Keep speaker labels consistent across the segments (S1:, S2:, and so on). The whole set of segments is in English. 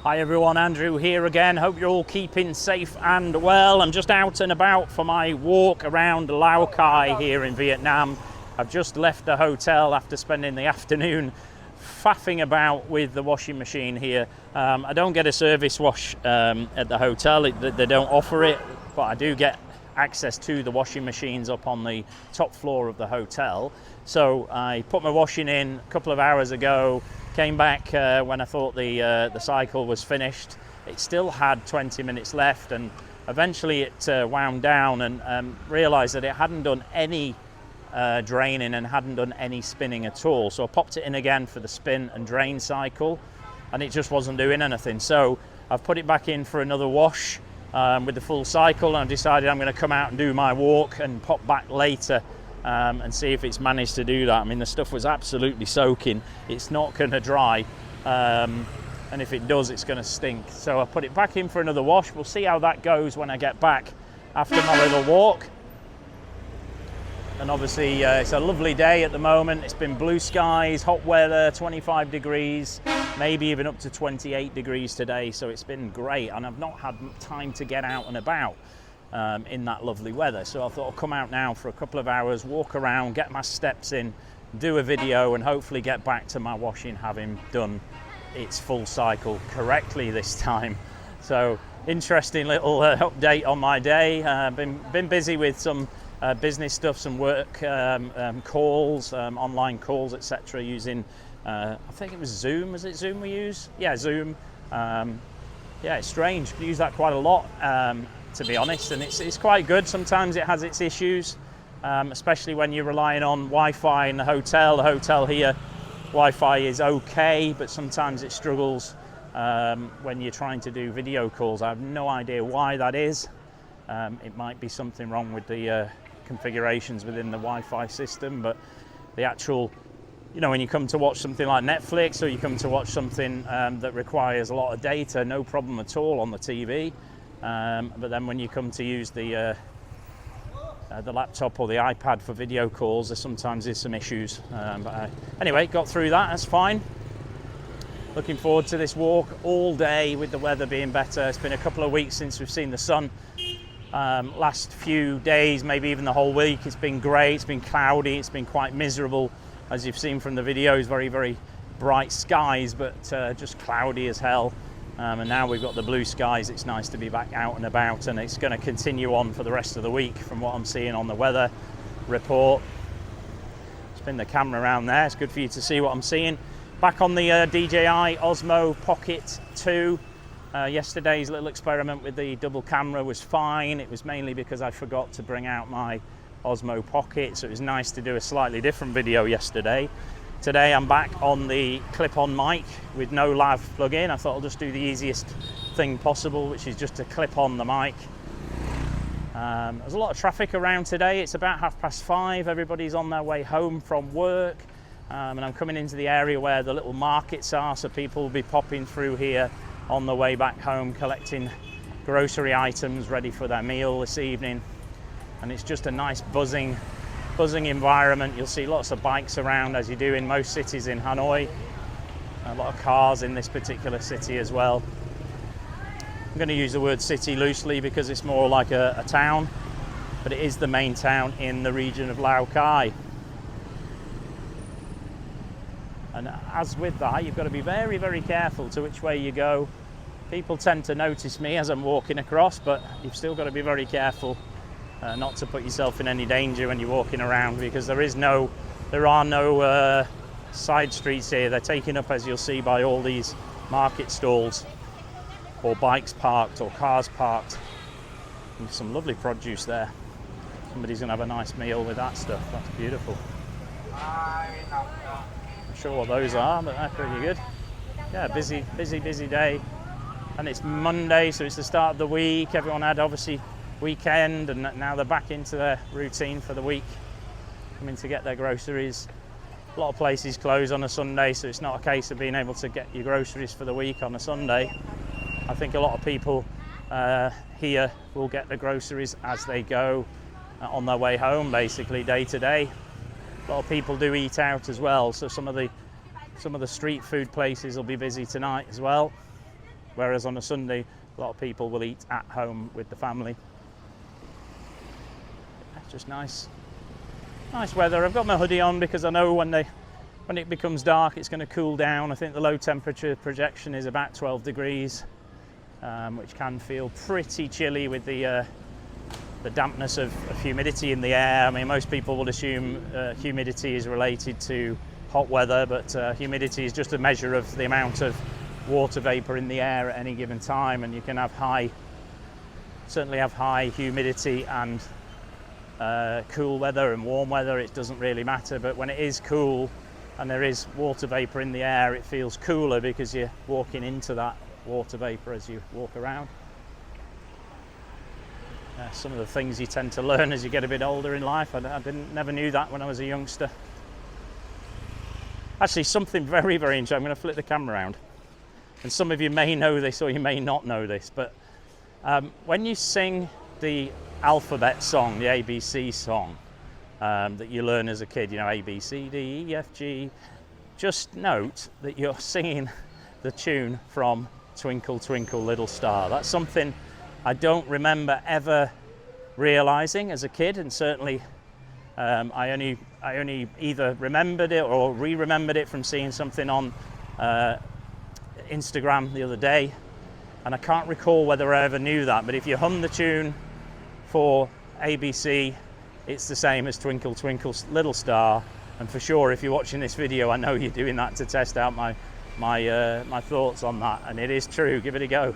S1: Hi everyone, Andrew here again. Hope you're all keeping safe and well. I'm just out and about for my walk around Lao Cai here in Vietnam. I've just left the hotel after spending the afternoon faffing about with the washing machine here. I don't get a service wash at the hotel, they don't offer it, but I do get access to the washing machines up on the top floor of the hotel. So I put my washing in a couple of hours ago, came back when I thought the cycle was finished. It still had 20 minutes left, and eventually it wound down and realized that it hadn't done any draining and hadn't done any spinning at all. So I popped it in again for the spin and drain cycle, and it just wasn't doing anything. So I've put it back in for another wash with the full cycle, and I've decided I'm going to come out and do my walk and pop back later and see if it's managed to do that. I mean, the stuff was absolutely soaking. It's not going to dry, and if it does, it's going to stink. So I put it back in for another wash. We'll see how that goes when I get back after my little walk. And obviously it's a lovely day at the moment. It's been blue skies, hot weather, 25 degrees, maybe even up to 28 degrees today. So it's been great, and I've not had time to get out and about in that lovely weather. So I thought I'll come out now for a couple of hours, walk around, get my steps in, do a video, and hopefully get back to my washing having done its full cycle correctly this time. So interesting little update on my day. Been busy with some business stuff, some work calls, online calls, etc. using I think it was Zoom. Was it Zoom we use? Yeah, Zoom. Yeah, it's strange. We use that quite a lot, to be honest, and it's quite good. Sometimes it has its issues, especially when you're relying on Wi-Fi in the hotel. The hotel here, Wi-Fi is okay, but sometimes it struggles when you're trying to do video calls. I have no idea why that is. It might be something wrong with the configurations within the Wi-Fi system, but the actual, you know, when you come to watch something like Netflix, or you come to watch something that requires a lot of data, no problem at all on the TV. But then when you come to use the laptop or the iPad for video calls, there sometimes is some issues. But anyway, got through that, that's fine. Looking forward to this walk all day with the weather being better. It's been a couple of weeks since we've seen the sun. Last few days, maybe even the whole week, it's been grey, it's been cloudy, it's been quite miserable, as you've seen from the videos. Very, very bright skies, but just cloudy as hell. And now we've got the blue skies. It's nice to be back out and about, and it's going to continue on for the rest of the week from what I'm seeing on the weather report. Spin the camera around there, it's good for you to see what I'm seeing. Back on the DJI Osmo Pocket 2. Yesterday's little experiment with the double camera was fine. It was mainly because I forgot to bring out my Osmo Pocket, so it was nice to do a slightly different video yesterday. Today I'm back on the clip-on mic with no lav plug-in. I thought I'll just do the easiest thing possible, which is just to clip on the mic. There's a lot of traffic around today. It's about 5:30. Everybody's on their way home from work, and I'm coming into the area where the little markets are, so people will be popping through here on the way back home, collecting grocery items ready for their meal this evening. And it's just a nice buzzing environment. You'll see lots of bikes around, as you do in most cities in Hanoi. A lot of cars in this particular city as well. I'm going to use the word city loosely because it's more like a town, but it is the main town in the region of Lao Cai. And as with that, you've got to be very, very careful to which way you go. People tend to notice me as I'm walking across, but you've still got to be very careful not to put yourself in any danger when you're walking around, because there are no side streets here. They're taken up, as you'll see, by all these market stalls, or bikes parked, or cars parked. And some lovely produce there. Somebody's going to have a nice meal with that stuff. That's beautiful. Not sure what those are, but they're pretty good. Yeah, busy day. And it's Monday, so it's the start of the week. Everyone had obviously weekend, and now they're back into their routine for the week, coming to get their groceries. A lot of places close on a Sunday, so it's not a case of being able to get your groceries for the week on a Sunday. I think a lot of people here will get the groceries as they go on their way home, basically day to day. A lot of people do eat out as well, so some of the street food places will be busy tonight as well. whereas on a Sunday, a lot of people will eat at home with the family. It's just nice weather. I've got my hoodie on because I know when it becomes dark, it's going to cool down. I think the low temperature projection is about 12 degrees, which can feel pretty chilly with the dampness of humidity in the air. I mean, most people would assume humidity is related to hot weather, but humidity is just a measure of the amount of water vapor in the air at any given time, and you can have certainly have high humidity and cool weather and warm weather. It doesn't really matter, but when it is cool and there is water vapor in the air, it feels cooler because you're walking into that water vapor as you walk around. Some of the things you tend to learn as you get a bit older in life. I never knew that when I was a youngster. Actually, something very, very interesting. I'm going to flip the camera around. And some of you may know this or you may not know this, but when you sing the alphabet song, the ABC song that you learn as a kid, you know, A, B, C, D, E, F, G, just note that you're singing the tune from Twinkle, Twinkle, Little Star. That's something I don't remember ever realizing as a kid, and certainly I only either remembered it or re-remembered it from seeing something on Instagram the other day, and I can't recall whether I ever knew that. But if you hum the tune for ABC, it's the same as Twinkle, Twinkle, Little Star. And for sure, if you're watching this video, I know you're doing that to test out my thoughts on that, and it is true. Give it a go.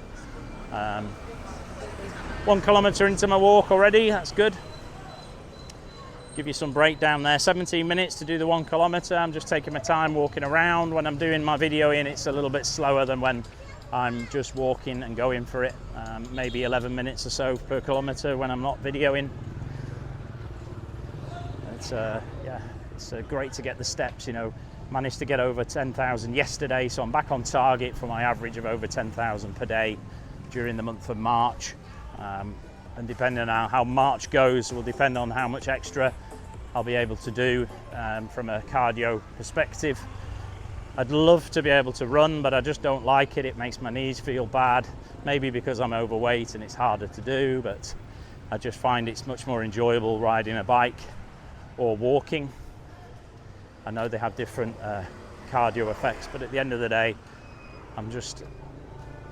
S1: 1 kilometre into my walk already, that's good. Give you some breakdown there. 17 minutes to do the 1 kilometre. I'm just taking my time walking around. When I'm doing my videoing, it's a little bit slower than when I'm just walking and going for it. Maybe 11 minutes or so per kilometre when I'm not videoing. It's great to get the steps, you know. Managed to get over 10,000 yesterday, so I'm back on target for my average of over 10,000 per day during the month of March. And depending on how March goes will depend on how much extra I'll be able to do from a cardio perspective. I'd love to be able to run, but I just don't like it. It makes my knees feel bad, maybe because I'm overweight and it's harder to do, but I just find it's much more enjoyable riding a bike or walking. I know they have different cardio effects, but at the end of the day, I'm just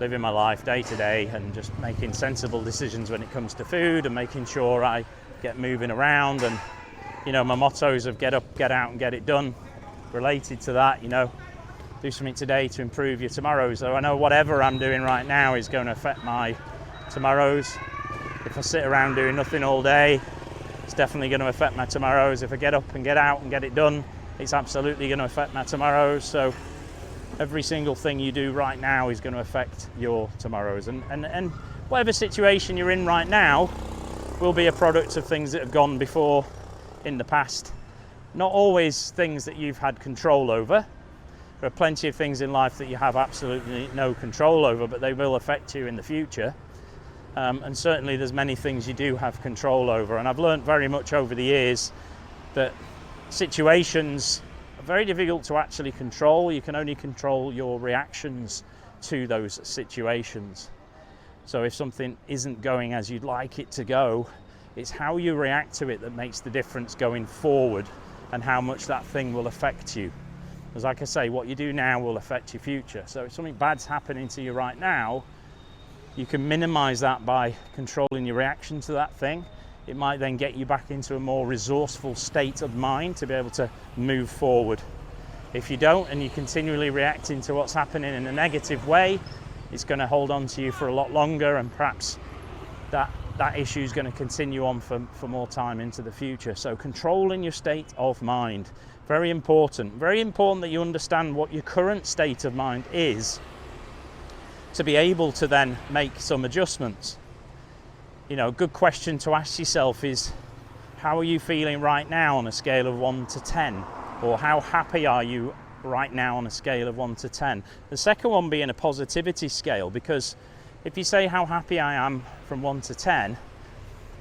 S1: living my life day to day and just making sensible decisions when it comes to food and making sure I get moving around. And, you know, my mottos of get up, get out and get it done, related to that, you know, do something today to improve your tomorrows. So I know whatever I'm doing right now is going to affect my tomorrows. If I sit around doing nothing all day, it's definitely going to affect my tomorrows. If I get up and get out and get it done, it's absolutely going to affect my tomorrows. So every single thing you do right now is going to affect your tomorrows. And whatever situation you're in right now will be a product of things that have gone before in the past. Not always things that you've had control over. There are plenty of things in life that you have absolutely no control over, but they will affect you in the future. And certainly there's many things you do have control over. And I've learned very much over the years that situations are very difficult to actually control. You can only control your reactions to those situations. So if something isn't going as you'd like it to go, it's how you react to it that makes the difference going forward and how much that thing will affect you. Because like I say, what you do now will affect your future. So if something bad's happening to you right now, you can minimize that by controlling your reaction to that thing. It might then get you back into a more resourceful state of mind to be able to move forward. If you don't and you're continually reacting to what's happening in a negative way, it's going to hold on to you for a lot longer, and perhaps that issue is going to continue on for more time into the future. So controlling your state of mind, very important. Very important that you understand what your current state of mind is to be able to then make some adjustments. You know, a good question to ask yourself is, how are you feeling right now on a scale of 1 to 10? Or how happy are you right now on a scale of 1 to 10? The second one being a positivity scale, because if you say how happy I am from 1 to 10,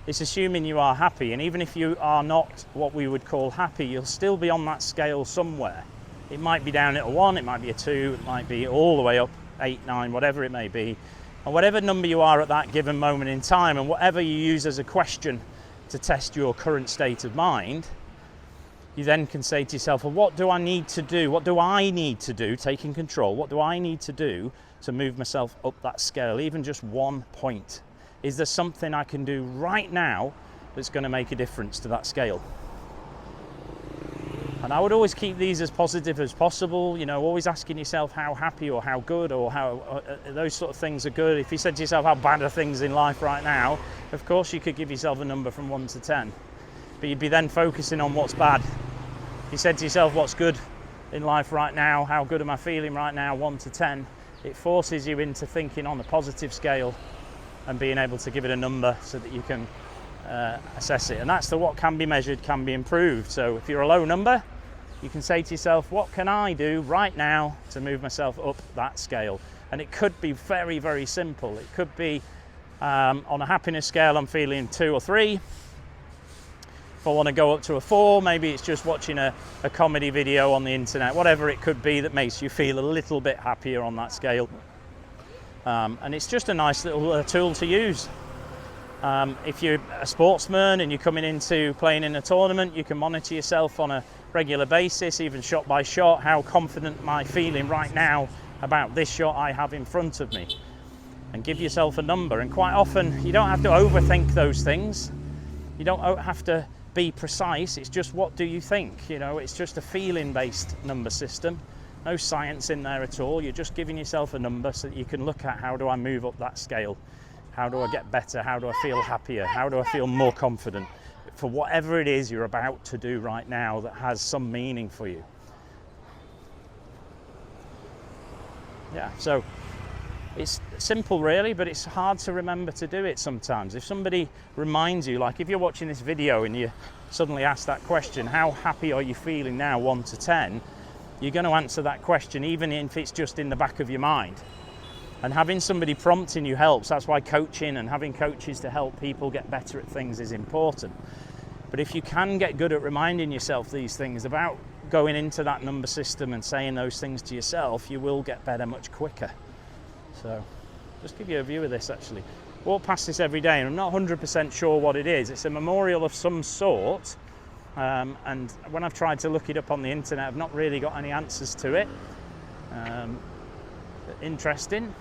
S1: it's assuming you are happy. And even if you are not what we would call happy, you'll still be on that scale somewhere. It might be down at a 1, it might be a 2, it might be all the way up 8, 9, whatever it may be, and whatever number you are at that given moment in time, and whatever you use as a question to test your current state of mind, you then can say to yourself, well, what do I need to do? What do I need to do, taking control? What do I need to do to move myself up that scale, even just 1 point? Is there something I can do right now that's going to make a difference to that scale? And I would always keep these as positive as possible, you know, always asking yourself how happy or how good or how those sort of things are good. If you said to yourself, how bad are things in life right now? Of course, you could give yourself a number from 1 to 10, but you'd be then focusing on what's bad. If you said to yourself, what's good in life right now? How good am I feeling right now? 1 to 10. It forces you into thinking on the positive scale and being able to give it a number so that you can assess it. And that's the what can be measured, can be improved. So if you're a low number, you can say to yourself, what can I do right now to move myself up that scale? And it could be very, very simple. It could be on a happiness scale, I'm feeling 2 or 3. If I want to go up to a 4, maybe it's just watching a comedy video on the internet, whatever it could be that makes you feel a little bit happier on that scale. And it's just a nice little tool to use. If you're a sportsman and you're coming into playing in a tournament, you can monitor yourself on a regular basis, even shot by shot. How confident am I feeling right now about this shot I have in front of me? And give yourself a number. And quite often, you don't have to overthink those things. You don't have to be precise. It's just, what do you think? You know, it's just a feeling-based number system. No science in there at all. You're just giving yourself a number so that you can look at, how do I move up that scale? How do I get better? How do I feel happier? How do I feel more confident for whatever it is you're about to do right now that has some meaning for you? Yeah, so it's simple really, but it's hard to remember to do it sometimes. If somebody reminds you, like if you're watching this video and you suddenly ask that question, how happy are you feeling now, 1 to 10? You're going to answer that question even if it's just in the back of your mind. And having somebody prompting you helps. That's why coaching and having coaches to help people get better at things is important. But if you can get good at reminding yourself these things about going into that number system and saying those things to yourself, you will get better much quicker. So just give you a view of this actually. Walk past this every day and I'm not 100% sure what it is. It's a memorial of some sort. And when I've tried to look it up on the internet, I've not really got any answers to it. Interesting.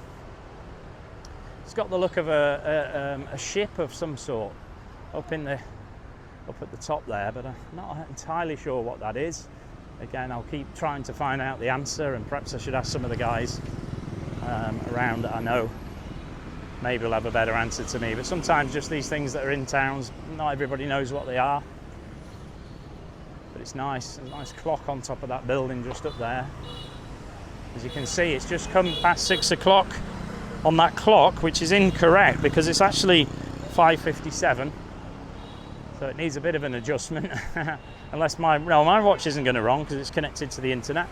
S1: It's got the look of a ship of some sort up at the top there, but I'm not entirely sure what that is. Again, I'll keep trying to find out the answer, and perhaps I should ask some of the guys around that I know. Maybe will have a better answer to me. But sometimes just these things that are in towns, not everybody knows what they are. But it's nice, a nice clock on top of that building just up there. As you can see, it's just come past 6 o'clock on that clock, which is incorrect because it's actually 5:57. So it needs a bit of an adjustment. Unless my watch isn't going to wrong because it's connected to the internet.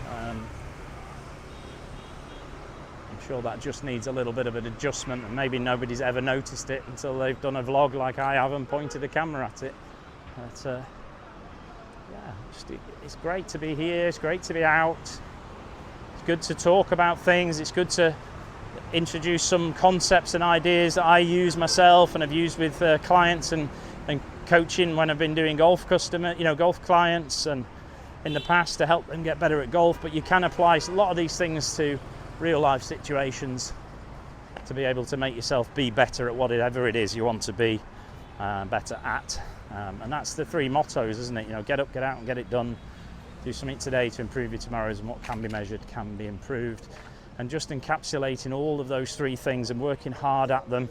S1: I'm sure that just needs a little bit of an adjustment, and maybe nobody's ever noticed it until they've done a vlog like I have and pointed a camera at it. But yeah, it's great to be here. It's great to be out. It's good to talk about things. It's good to introduce some concepts and ideas that I use myself and I've used with clients and coaching when I've been doing golf clients and in the past to help them get better at golf. But you can apply a lot of these things to real life situations to be able to make yourself be better at whatever it is you want to be better at. And that's the 3 mottos, isn't it? You know, get up, get out and get it done. Do something today to improve your tomorrows, and what can be measured can be improved. And just encapsulating all of those 3 things and working hard at them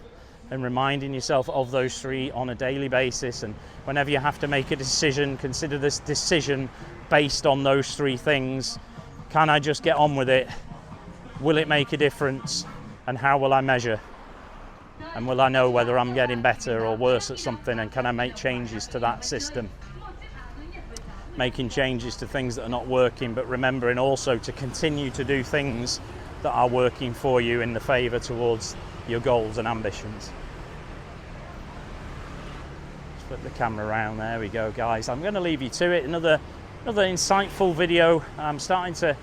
S1: and reminding yourself of those 3 on a daily basis. And whenever you have to make a decision, consider this decision based on those 3 things. Can I just get on with it? Will it make a difference? And how will I measure? And will I know whether I'm getting better or worse at something? And can I make changes to that system? Making changes to things that are not working, but remembering also to continue to do things that are working for you in the favour towards your goals and ambitions. Just flip the camera around. There we go, guys. I'm going to leave you to it. Another insightful video. I'm starting to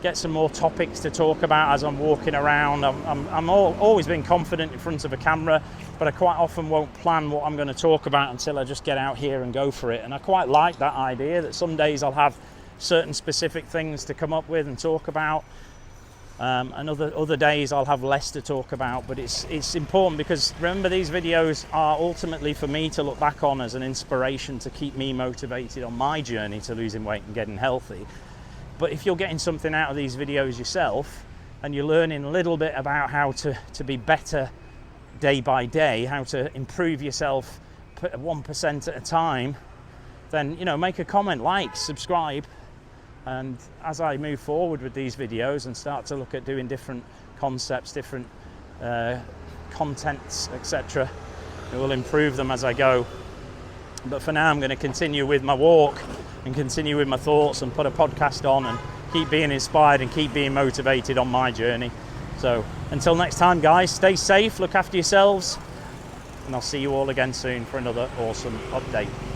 S1: get some more topics to talk about as I'm walking around. I'm always been confident in front of a camera, but I quite often won't plan what I'm going to talk about until I just get out here and go for it. And I quite like that idea that some days I'll have certain specific things to come up with and talk about, and other days I'll have less to talk about. But it's important, because remember, these videos are ultimately for me to look back on as an inspiration to keep me motivated on my journey to losing weight and getting healthy. But if you're getting something out of these videos yourself, and you're learning a little bit about how to be better day by day, how to improve yourself 1% at a time, then, you know, make a comment, like, subscribe. And as I move forward with these videos and start to look at doing different concepts, different contents, etc., it will improve them as I go. But for now, I'm going to continue with my walk and continue with my thoughts and put a podcast on and keep being inspired and keep being motivated on my journey. So until next time, guys, stay safe, look after yourselves, and I'll see you all again soon for another awesome update.